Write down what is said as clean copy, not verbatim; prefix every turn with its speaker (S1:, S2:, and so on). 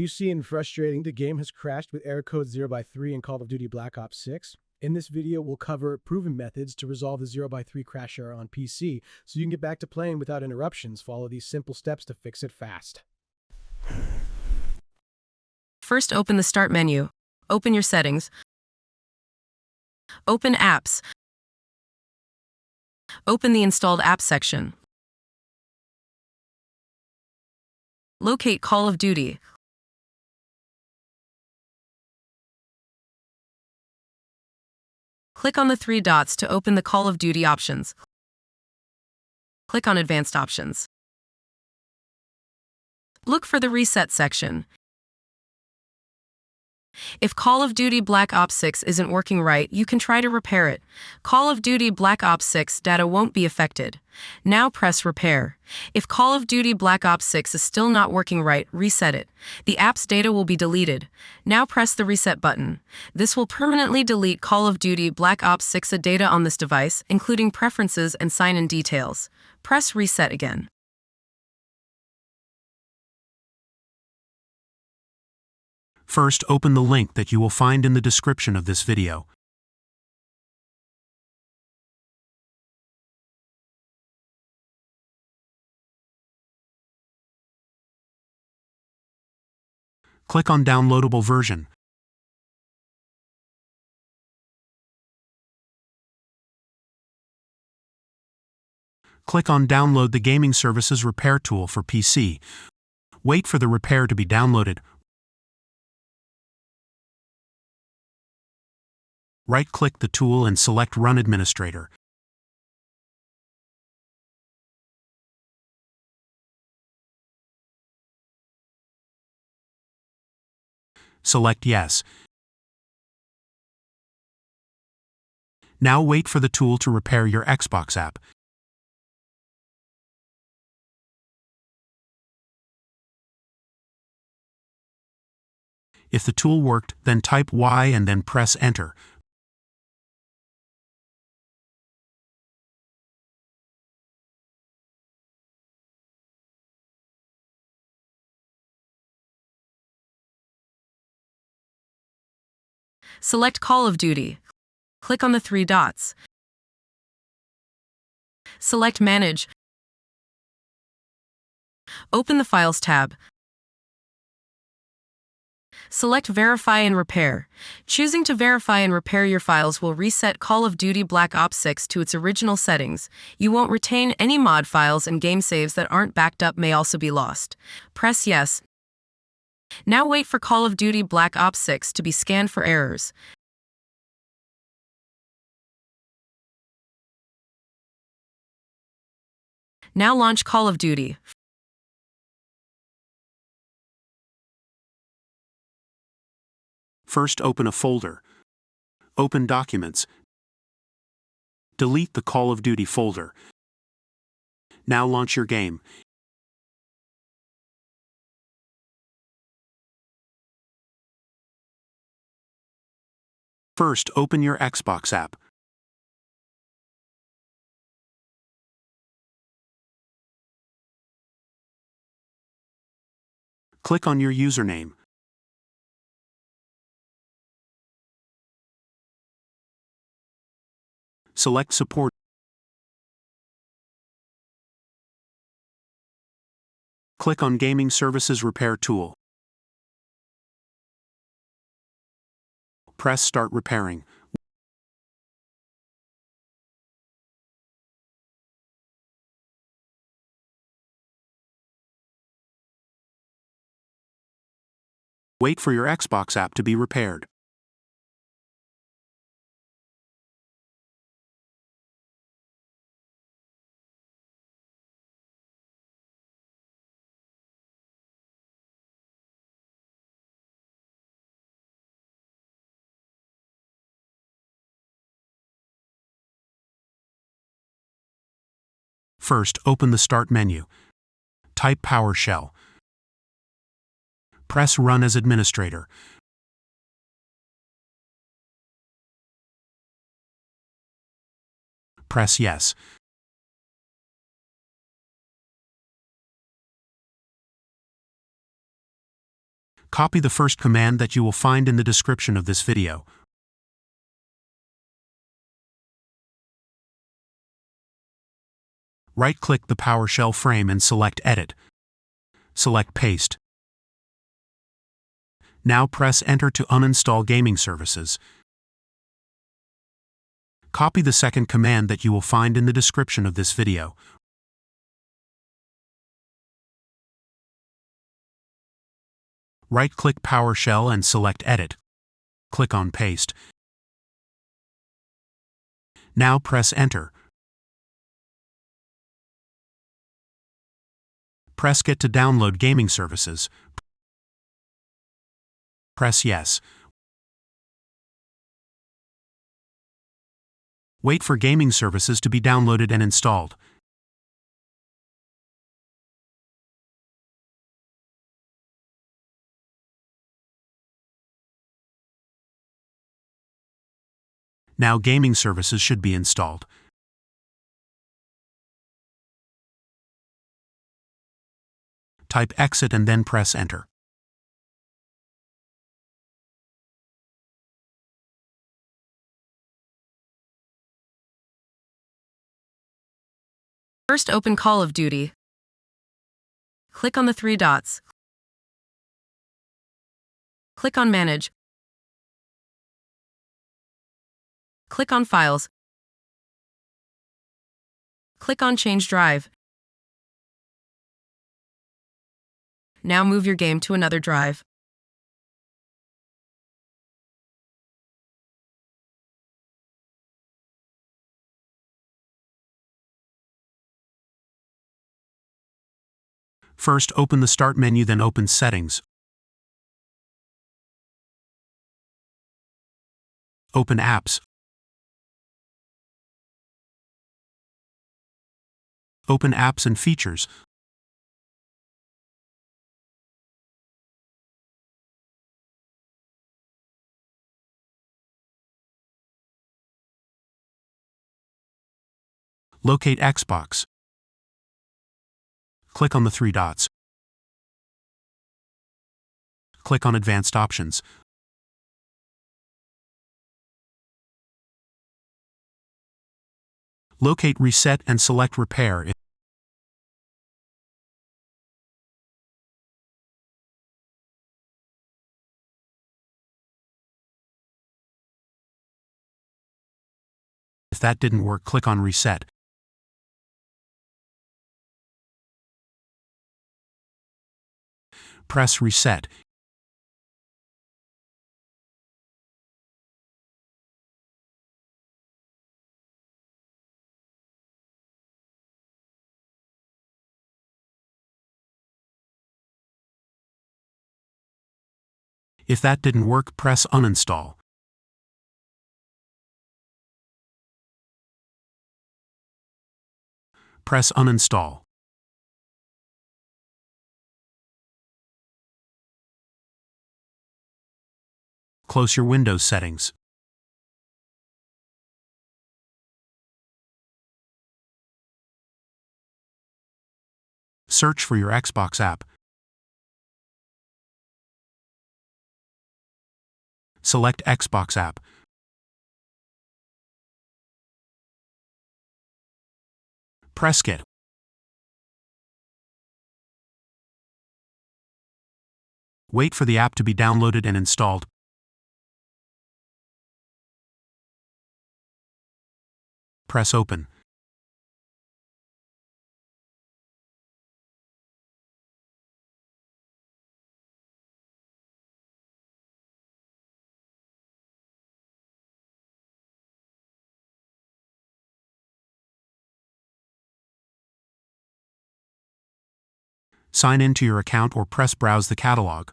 S1: seen frustrating? The game has crashed with error code 0x3 in Call of Duty Black Ops 6. In this video, we'll cover proven methods to resolve the 0x3 crash error on PC so you can get back to playing without interruptions. Follow these simple steps to fix it fast.
S2: First, open the Start menu. Open your settings. Open Apps. Open the Installed Apps section. Locate Call of Duty. Click on the three dots to open the Call of Duty options. Click on Advanced Options. Look for the Reset section. If Call of Duty Black Ops 6 isn't working right, you can try to repair it. Call of Duty Black Ops 6 data won't be affected. Now press Repair. If Call of Duty Black Ops 6 is still not working right, reset it. The app's data will be deleted. Now press the Reset button. This will permanently delete Call of Duty Black Ops 6 data on this device, including preferences and sign-in details. Press Reset again.
S3: First, open the link that you will find in the description of this video. Click on Downloadable version. Click on Download the Gaming Services Repair Tool for PC. Wait for the repair to be downloaded. Right-click the tool and select Run Administrator. Select Yes. Now wait for the tool to repair your Xbox app. If the tool worked, then type Y and then press Enter.
S2: Select Call of Duty. Click on the three dots. Select Manage. Open the Files tab. Select Verify and Repair. Choosing to verify and repair your files will reset Call of Duty Black Ops 6 to its original settings. You won't retain any mod files, and game saves that aren't backed up may also be lost. Press Yes. Now wait for Call of Duty Black Ops 6 to be scanned for errors. Now launch Call of Duty.
S3: First, open a folder. Open Documents. Delete the Call of Duty folder. Now launch your game. First, open your Xbox app. Click on your username. Select Support. Click on Gaming Services Repair Tool. Press Start Repairing. Wait for your Xbox app to be repaired. First, open the Start menu. Type PowerShell. Press Run as Administrator. Press Yes. Copy the first command that you will find in the description of this video. Right-click the PowerShell frame and select Edit. Select Paste. Now press Enter to uninstall Gaming Services. Copy the second command that you will find in the description of this video. Right-click PowerShell and select Edit. Click on Paste. Now press Enter. Press Get to download Gaming Services. Press Yes. Wait for Gaming Services to be downloaded and installed. Now Gaming Services should be installed. Type Exit and then press Enter.
S2: First, open Call of Duty. Click on the three dots. Click on Manage. Click on Files. Click on Change Drive. Now move your game to another drive.
S3: First, open the Start menu, then open Settings. Open Apps. Open Apps and Features. Locate Xbox. Click on the three dots. Click on Advanced Options. Locate Reset and select Repair. If that didn't work, click on Reset. Press Reset. If that didn't work, press Uninstall. Press Uninstall. Close your Windows settings. Search for your Xbox app. Select Xbox app. Press Get. Wait for the app to be downloaded and installed. Press Open. Sign in to your account or press Browse the catalog.